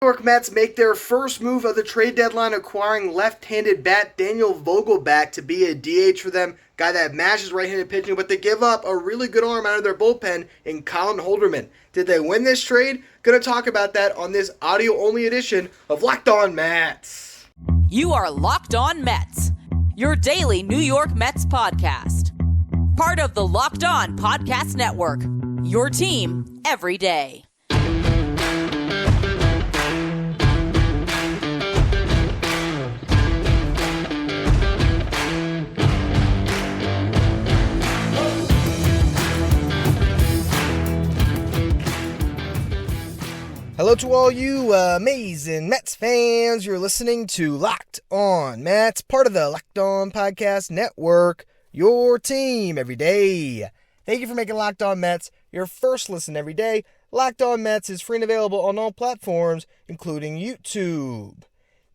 York Mets make their first move of the trade deadline, acquiring left-handed bat Daniel Vogelbach to be a DH for them. Guy that matches right-handed pitching, but they give up a really good arm out of their bullpen in Collin Holderman. Did they win this trade? Gonna talk about that on this audio-only edition of Locked On Mets. You are Locked On Mets, your daily New York Mets podcast. Part of the Locked On Podcast Network, your team every day. Hello to all you amazing Mets fans. You're listening to Locked On Mets, part of the Locked On Podcast Network, your team every day. Thank you for making Locked On Mets your first listen every day. Locked On Mets is free and available on all platforms, including YouTube.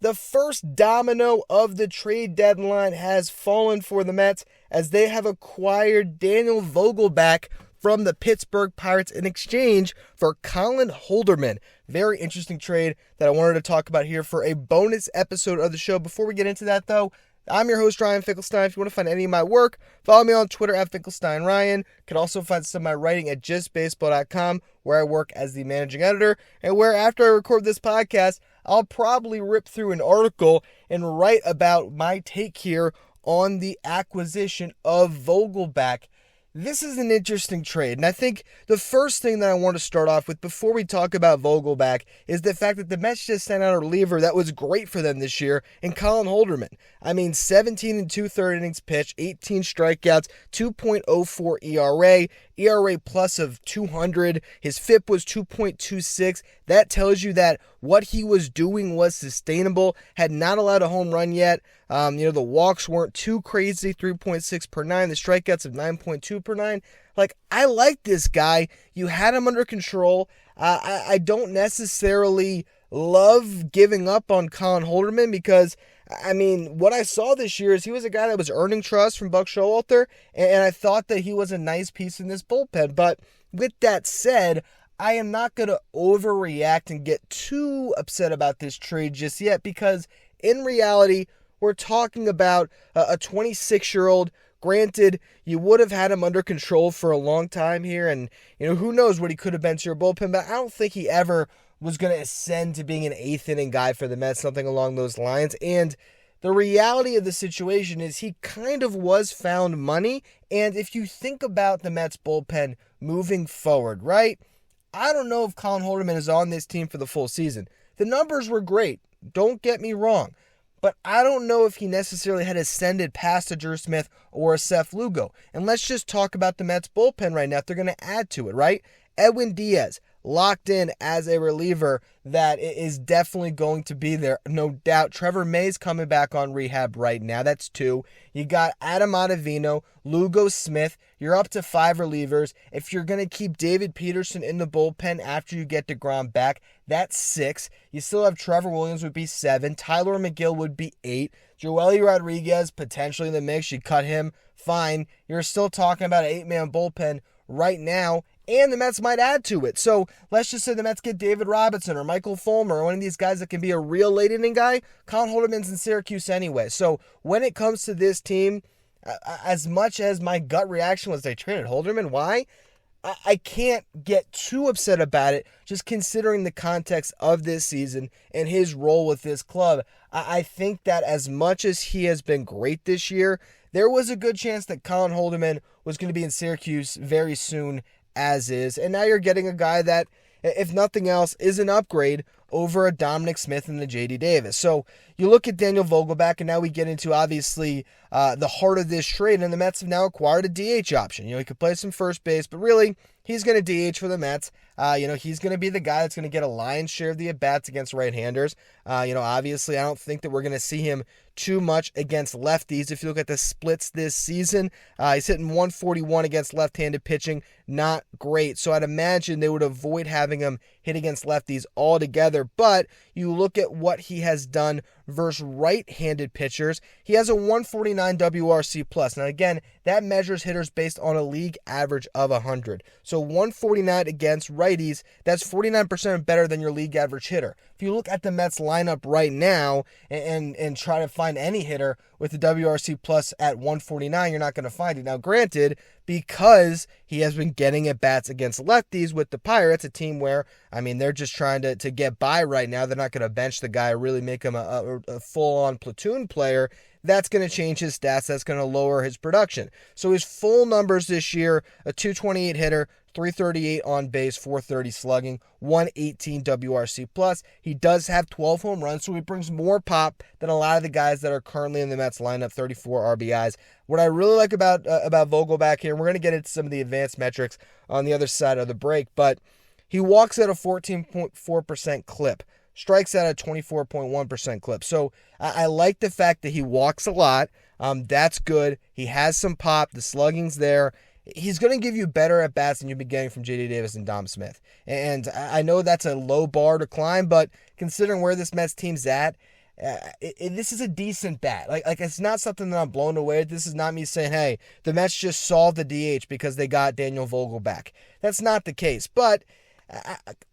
The first domino of the trade deadline has fallen for the Mets as they have acquired Daniel Vogelbach from the Pittsburgh Pirates in exchange for Collin Holderman. Very interesting trade that I wanted to talk about here for a bonus episode of the show. Before we get into that, though, I'm your host, Ryan Finkelstein. If you want to find any of my work, follow me on Twitter at FinkelsteinRyan. You can also find some of my writing at justbaseball.com, where I work as the managing editor, and where after I record this podcast, I'll probably rip through an article and write about my take here on the acquisition of Vogelbach. This is an interesting trade, and I think the first thing that I want to start off with before we talk about Vogelbach is the fact that the Mets just sent out a reliever that was great for them this year in Collin Holderman. I mean, 17 2/3 innings pitched, 18 strikeouts, 2.04 ERA plus of 200. His FIP was 2.26. That tells you that what he was doing was sustainable. Had not allowed a home run yet. The walks weren't too crazy, 3.6 per 9. The strikeouts of 9.2 per 9. I like this guy. You had him under control. I don't necessarily love giving up on Collin Holderman because, what I saw this year is he was a guy that was earning trust from Buck Showalter, and I thought that he was a nice piece in this bullpen. But with that said, I am not going to overreact and get too upset about this trade just yet because in reality, we're talking about a 26-year-old. Granted, you would have had him under control for a long time here, and who knows what he could have been to your bullpen, but I don't think he ever was going to ascend to being an eighth-inning guy for the Mets, something along those lines. And the reality of the situation is he kind of was found money, and if you think about the Mets bullpen moving forward, right, I don't know if Collin Holderman is on this team for the full season. The numbers were great, don't get me wrong. But I don't know if he necessarily had ascended past a Drew Smith or a Seth Lugo. And let's just talk about the Mets bullpen right now. If they're going to add to it, right? Edwin Diaz, locked in as a reliever that is definitely going to be there, no doubt. Trevor May's coming back on rehab right now. That's 2. You got Adam Ottavino, Lugo Smith. You're up to 5 relievers. If you're going to keep David Peterson in the bullpen after you get DeGrom back, that's 6. You still have Trevor Williams would be 7. Tyler McGill would be 8. Joely Rodriguez potentially in the mix. You cut him, fine. You're still talking about an 8-man bullpen right now, and the Mets might add to it. So let's just say the Mets get David Robinson or Michael Fulmer or one of these guys that can be a real late-inning guy. Collin Holderman's in Syracuse anyway. So when it comes to this team, as much as my gut reaction was they traded Holderman, why? I can't get too upset about it just considering the context of this season and his role with this club. I think that as much as he has been great this year, there was a good chance that Collin Holderman was going to be in Syracuse very soon as is. And now you're getting a guy that, if nothing else, is an upgrade over a Dominic Smith and the J.D. Davis. So you look at Daniel Vogelbach, and now we get into, obviously, the heart of this trade, and the Mets have now acquired a DH option. He could play some first base, but really, he's going to DH for the Mets. He's going to be the guy that's going to get a lion's share of the at-bats against right-handers. Obviously, I don't think that we're going to see him too much against lefties. If you look at the splits this season, he's hitting 141 against left-handed pitching. Not great. So I'd imagine they would avoid having him hit against lefties altogether. But you look at what he has done versus right-handed pitchers. He has a 149 WRC+. Now, again, that measures hitters based on a league average of 100. So 149 against right righties, that's 49% better than your league average hitter. If you look at the Mets lineup right now and try to find any hitter with the WRC plus at 149, you're not going to find it. Now, granted, because he has been getting at bats against lefties with the Pirates, a team where, I mean, they're just trying to get by right now. They're not going to bench the guy or really make him a full-on platoon player. That's going to change his stats. That's going to lower his production. So his full numbers this year, a 228 hitter, 338 on base, 430 slugging, 118 WRC plus. He does have 12 home runs, so he brings more pop than a lot of the guys that are currently in the Mets lineup, 34 RBIs. What I really like about Vogelbach here, and we're going to get into some of the advanced metrics on the other side of the break, but he walks at a 14.4% clip. Strikes out at a 24.1% clip. So I like the fact that he walks a lot. That's good. He has some pop. The slugging's there. He's going to give you better at bats than you've been getting from J.D. Davis and Dom Smith. And I know that's a low bar to climb, but considering where this Mets team's at, this is a decent bat. Like it's not something that I'm blown away. This is not me saying, hey, the Mets just solved the DH because they got Daniel Vogelbach. That's not the case. But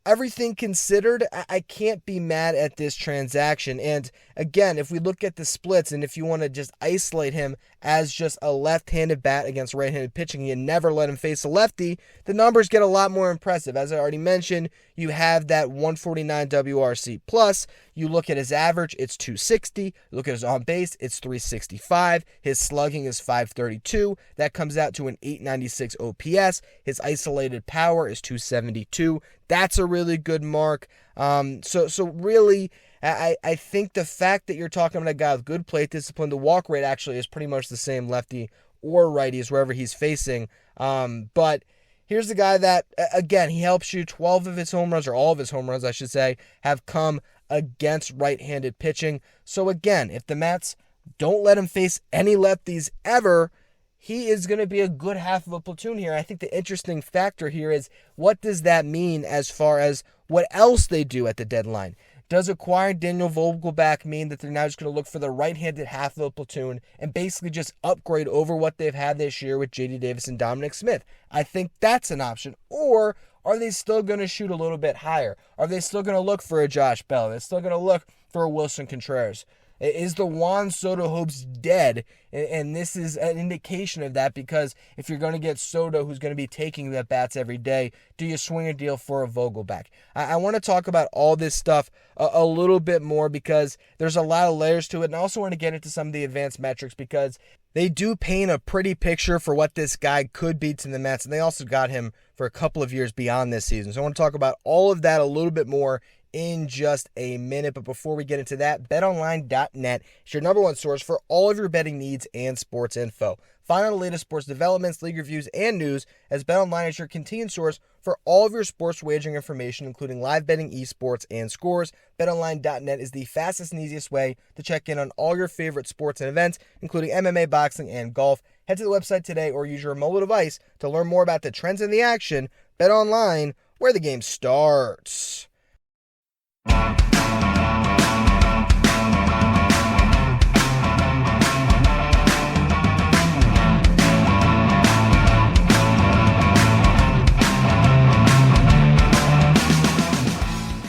everything considered, I can't be mad at this transaction. And again, if we look at the splits, and if you want to just isolate him as just a left-handed bat against right-handed pitching, you never let him face a lefty, the numbers get a lot more impressive. As I already mentioned, you have that 149 WRC plus. You look at his average, it's 260. You look at his on base, it's 365. His slugging is 532. That comes out to an 896 OPS. His isolated power is 272. That's a really good mark. So really, I think the fact that you're talking about a guy with good plate discipline, the walk rate actually is pretty much the same lefty or righties wherever he's facing. But here's the guy that, again, he helps you. 12 of his home runs, or all of his home runs, I should say, have come against right-handed pitching. So again, if the Mets don't let him face any lefties ever, he is going to be a good half of a platoon here. I think the interesting factor here is, what does that mean as far as what else they do at the deadline? Does acquiring Daniel Vogelbach mean that they're now just going to look for the right-handed half of a platoon and basically just upgrade over what they've had this year with J.D. Davis and Dominic Smith? I think that's an option. Or are they still going to shoot a little bit higher? Are they still going to look for a Josh Bell? Are they still going to look for a Wilson Contreras? Is the Juan Soto hopes dead? And this is an indication of that, because if you're going to get Soto, who's going to be taking the bats every day, do you swing a deal for a Vogelbach? I want to talk about all this stuff a little bit more, because there's a lot of layers to it. And I also want to get into some of the advanced metrics, because they do paint a pretty picture for what this guy could be to the Mets. And they also got him for a couple of years beyond this season. So I want to talk about all of that a little bit more in just a minute. But before we get into that, BetOnline.net is your number one source for all of your betting needs and sports info. Find out the latest sports developments, league reviews, and news, as BetOnline is your continued source for all of your sports wagering information, including live betting, esports, and scores. BetOnline.net is the fastest and easiest way to check in on all your favorite sports and events, including MMA, boxing, and golf. Head to the website today or use your mobile device to learn more about the trends in the action. BetOnline, where the game starts.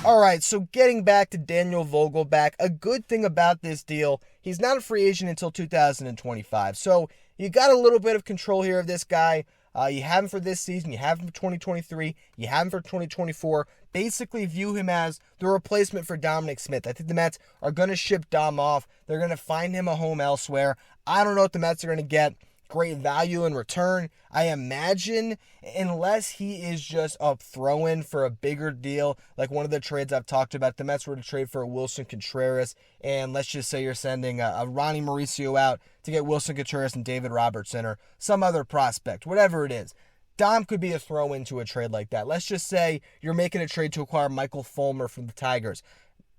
All right, so getting back to Daniel Vogelbach, a good thing about this deal, he's not a free agent until 2025. So you got a little bit of control here of this guy. You have him for this season. You have him for 2023. You have him for 2024. Basically view him as the replacement for Dominic Smith. I think the Mets are going to ship Dom off. They're going to find him a home elsewhere. I don't know what the Mets are going to get great value in return. I imagine, unless he is just a throw-in for a bigger deal, like one of the trades I've talked about, the Mets were to trade for a Wilson Contreras, and let's just say you're sending a Ronnie Mauricio out to get Wilson Contreras and David Robertson or some other prospect, whatever it is. Dom could be a throw-in to a trade like that. Let's just say you're making a trade to acquire Michael Fulmer from the Tigers.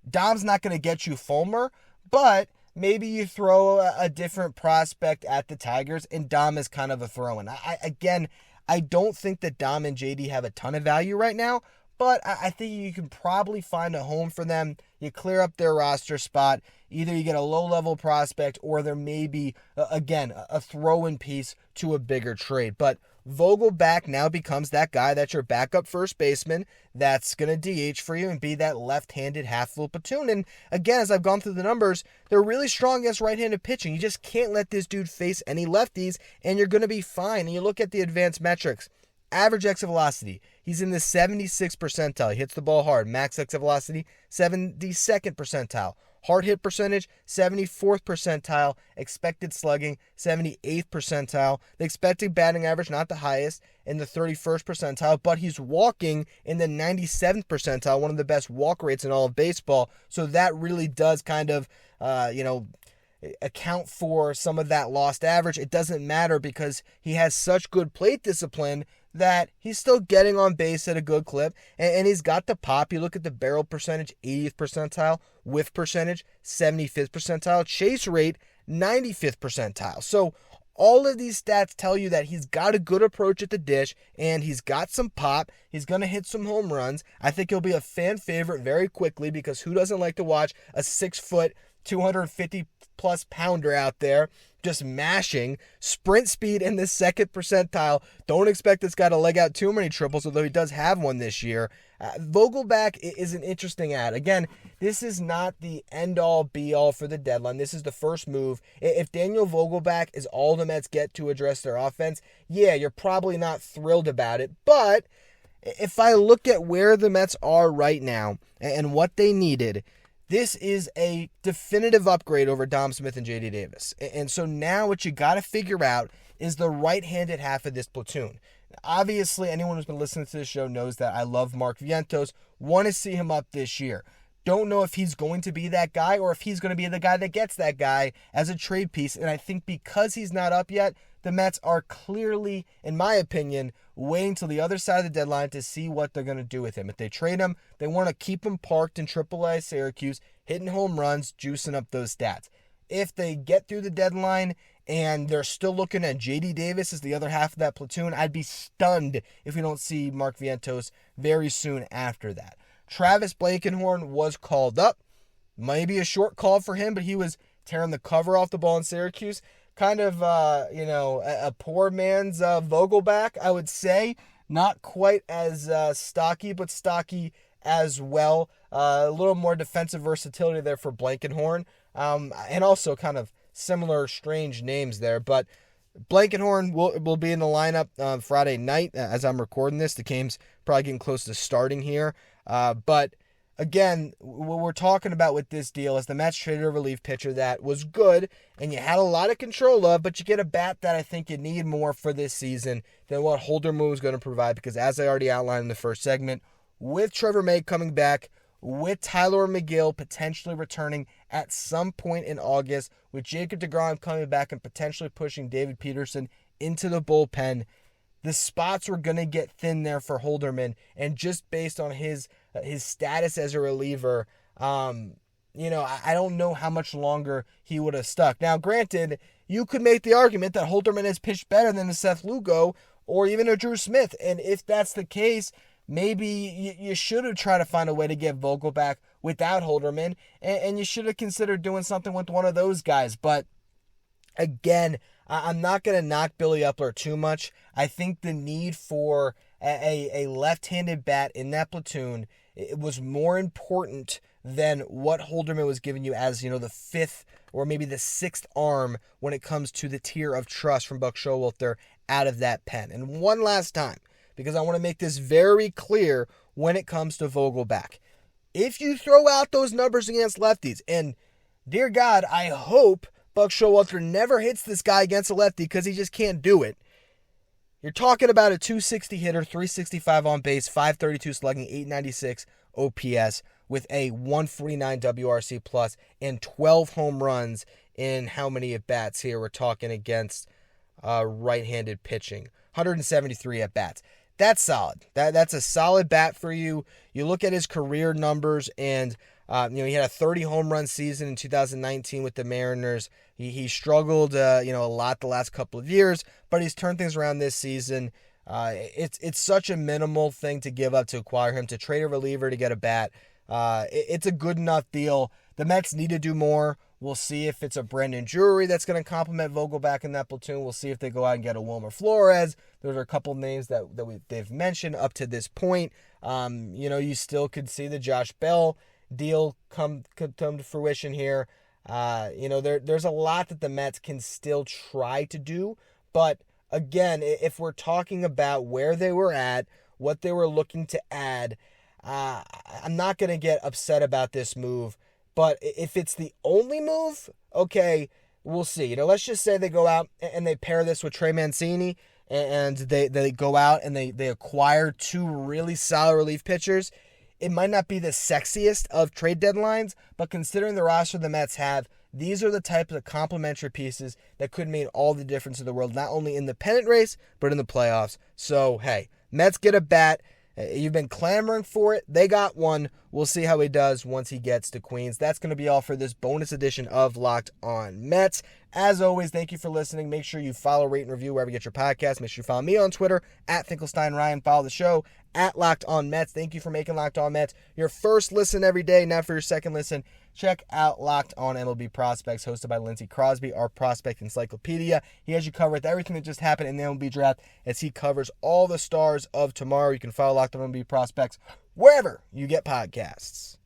Dom's not going to get you Fulmer, but maybe you throw a different prospect at the Tigers, and Dom is kind of a throw-in. I don't think that Dom and JD have a ton of value right now, but I think you can probably find a home for them. You clear up their roster spot. Either you get a low-level prospect, or there may be, again, a throw-in piece to a bigger trade. But Vogelbach now becomes that guy that's your backup first baseman that's going to DH for you and be that left-handed half of the platoon. And again, as I've gone through the numbers, they're really strong against right-handed pitching. You just can't let this dude face any lefties, and you're going to be fine. And you look at the advanced metrics. Average exit velocity, he's in the 76th percentile. He hits the ball hard. Max exit velocity, 72nd percentile. Hard hit percentage, 74th percentile. Expected slugging, 78th percentile. The expected batting average, not the highest, in the 31st percentile, but he's walking in the 97th percentile, one of the best walk rates in all of baseball. So that really does kind of, account for some of that lost average. It doesn't matter because he has such good plate discipline that he's still getting on base at a good clip, and he's got the pop. You look at the barrel percentage, 80th percentile, whiff percentage, 75th percentile, chase rate, 95th percentile. So all of these stats tell you that he's got a good approach at the dish, and he's got some pop. He's going to hit some home runs. I think he'll be a fan favorite very quickly because who doesn't like to watch a 6-foot, 250-plus pounder out there just mashing? Sprint speed in the 2nd percentile. Don't expect this guy to leg out too many triples, although he does have one this year. Vogelbach is an interesting ad. Again, this is not the end-all, be-all for the deadline. This is the first move. If Daniel Vogelbach is all the Mets get to address their offense, yeah, you're probably not thrilled about it. But if I look at where the Mets are right now and what they needed, this is a definitive upgrade over Dom Smith and J.D. Davis. And so now what you got to figure out is the right-handed half of this platoon. Obviously, anyone who's been listening to this show knows that I love Mark Vientos. Want to see him up this year. Don't know if he's going to be that guy or if he's going to be the guy that gets that guy as a trade piece. And I think because he's not up yet, the Mets are clearly, in my opinion, waiting till the other side of the deadline to see what they're going to do with him. If they trade him, they want to keep him parked in AAA Syracuse, hitting home runs, juicing up those stats. If they get through the deadline and they're still looking at J.D. Davis as the other half of that platoon, I'd be stunned if we don't see Mark Vientos very soon after that. Travis Blankenhorn was called up. Maybe a short call for him, but he was tearing the cover off the ball in Syracuse. Kind of, a poor man's Vogelbach, I would say. Not quite as stocky, but stocky as well. A little more defensive versatility there for Blankenhorn. And also kind of similar strange names there. But Blankenhorn will be in the lineup Friday night as I'm recording this. The game's probably getting close to starting here. But again, what we're talking about with this deal is the Mets traded a relief pitcher that was good and you had a lot of control of, but you get a bat that I think you need more for this season than what Holderman was going to provide because as I already outlined in the first segment, with Trevor May coming back, with Tyler McGill potentially returning at some point in August, with Jacob deGrom coming back and potentially pushing David Peterson into the bullpen, the spots were going to get thin there for Holderman, and just based on his status as a reliever, I don't know how much longer he would have stuck. Now, granted, you could make the argument that Holderman has pitched better than a Seth Lugo or even a Drew Smith, and if that's the case, maybe you should have tried to find a way to get Vogelbach without Holderman, and you should have considered doing something with one of those guys. But again, I'm not going to knock Billy Upler too much. I think the need for a left-handed bat in that platoon, it was more important than what Holderman was giving you as, the fifth or maybe the sixth arm when it comes to the tier of trust from Buck Showalter out of that pen. And one last time, because I want to make this very clear when it comes to Vogelbach. If you throw out those numbers against lefties, and dear God, I hope Buck Showalter never hits this guy against a lefty because he just can't do it. You're talking about a 260 hitter, 365 on base, 532 slugging, 896 OPS with a 149 WRC plus and 12 home runs in how many at-bats here? We're talking against right-handed pitching. 173 at-bats. That's solid. That's a solid bat for you. You look at his career numbers, and he had a 30 home run season in 2019 with the Mariners. He struggled, a lot the last couple of years, but he's turned things around this season. It's such a minimal thing to give up to acquire him, to trade a reliever to get a bat. It's a good enough deal. The Mets need to do more We'll see if it's a Brendan Drury that's going to complement Vogelbach in that platoon. We'll see if they go out and get a Wilmer Flores. Those are a couple names that they've mentioned up to this point. You still could see the Josh Bell deal come to fruition here. There's a lot that the Mets can still try to do. But again, if we're talking about where they were at, what they were looking to add, I'm not going to get upset about this move. But if it's the only move, okay, we'll see. Let's just say they go out and they pair this with Trey Mancini, and they go out and they acquire two really solid relief pitchers. It might not be the sexiest of trade deadlines, but considering the roster the Mets have, these are the types of complementary pieces that could mean all the difference in the world, not only in the pennant race, but in the playoffs. So, hey, Mets get a bat. You've been clamoring for it. They got one. We'll see how he does once he gets to Queens. That's going to be all for this bonus edition of Locked On Mets. As always, thank you for listening. Make sure you follow, rate, and review wherever you get your podcast. Make sure you follow me on Twitter, @FinkelsteinRyan. Follow the show, @Locked On Mets. Thank you for making Locked On Mets your first listen every day. Now for your second listen, check out Locked On MLB Prospects, hosted by Lindsey Crosby, our prospect encyclopedia. He has you covered with everything that just happened in the MLB draft as he covers all the stars of tomorrow. You can follow Locked On MLB Prospects wherever you get podcasts.